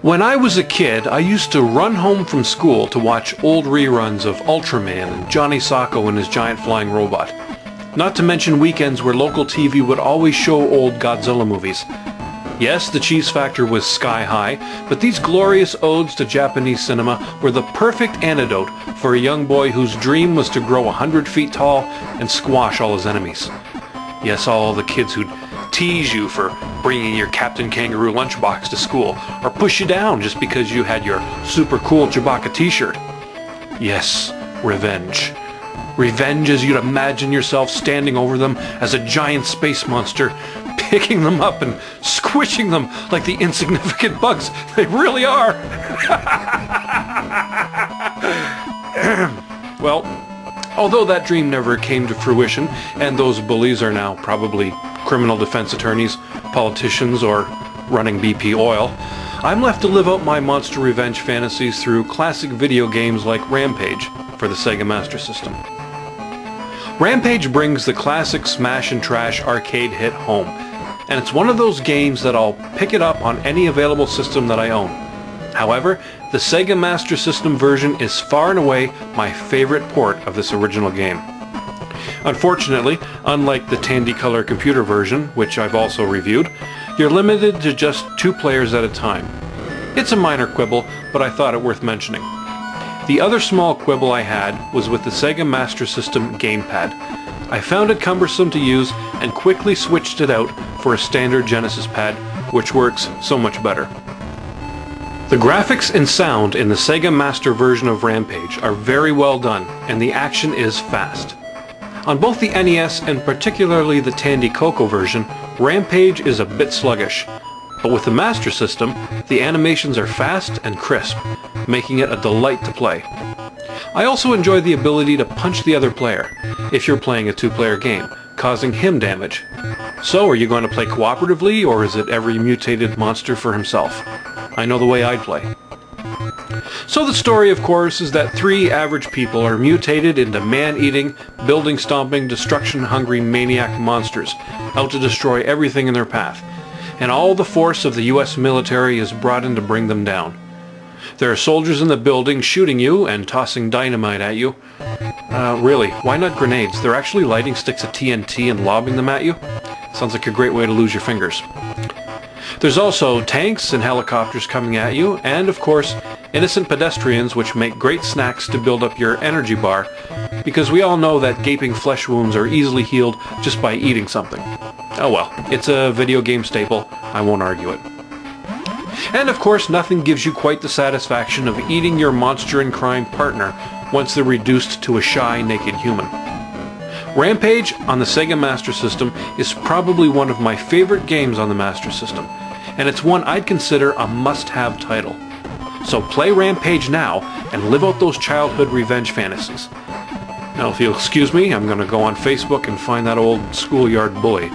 When I was a kid, I used to run home from school to watch old reruns of Ultraman and Johnny Socko and his giant flying robot. Not to mention weekends where local TV would always show old Godzilla movies. Yes, the cheese factor was sky high, but these glorious odes to Japanese cinema were the perfect antidote for a young boy whose dream was to grow 100 feet tall and squash all his enemies. Yes, all the kids who'd tease you for bringing your Captain Kangaroo lunchbox to school, or push you down just because you had your super cool Chewbacca t-shirt. Yes, revenge. Revenge as you'd imagine yourself standing over them as a giant space monster, picking them up and squishing them like the insignificant bugs they really are. Well, although that dream never came to fruition, and those bullies are now probably criminal defense attorneys, politicians, or running BP oil, I'm left to live out my monster revenge fantasies through classic video games like Rampage for the Sega Master System. Rampage brings the classic smash and trash arcade hit home, and it's one of those games that I'll pick it up on any available system that I own. However, the Sega Master System version is far and away my favorite port of this original game. Unfortunately, unlike the Tandy-Color computer version, which I've also reviewed, you're limited to just 2 players at a time. It's a minor quibble, but I thought it worth mentioning. The other small quibble I had was with the Sega Master System gamepad. I found it cumbersome to use and quickly switched it out for a standard Genesis pad, which works so much better. The graphics and sound in the Sega Master version of Rampage are very well done, and the action is fast. On both the NES and particularly the Tandy Coco version, Rampage is a bit sluggish, but with the Master System, the animations are fast and crisp, making it a delight to play. I also enjoy the ability to punch the other player, if you're playing a 2-player game, causing him damage. So, are you going to play cooperatively, or is it every mutated monster for himself? I know the way I'd play. So the story, of course, is that 3 average people are mutated into man-eating, building-stomping, destruction-hungry maniac monsters, out to destroy everything in their path, and all the force of the US military is brought in to bring them down. There are soldiers in the building shooting you and tossing dynamite at you. Really, why not grenades? They're actually lighting sticks of TNT and lobbing them at you. Sounds like a great way to lose your fingers. There's also tanks and helicopters coming at you, and of course, innocent pedestrians which make great snacks to build up your energy bar, because we all know that gaping flesh wounds are easily healed just by eating something. Oh well, it's a video game staple, I won't argue it. And of course, nothing gives you quite the satisfaction of eating your monster in crime partner once they're reduced to a shy, naked human. Rampage on the Sega Master System is probably one of my favorite games on the Master System, and it's one I'd consider a must-have title. So play Rampage now and live out those childhood revenge fantasies. Now if you'll excuse me, I'm going to go on Facebook and find that old schoolyard bully.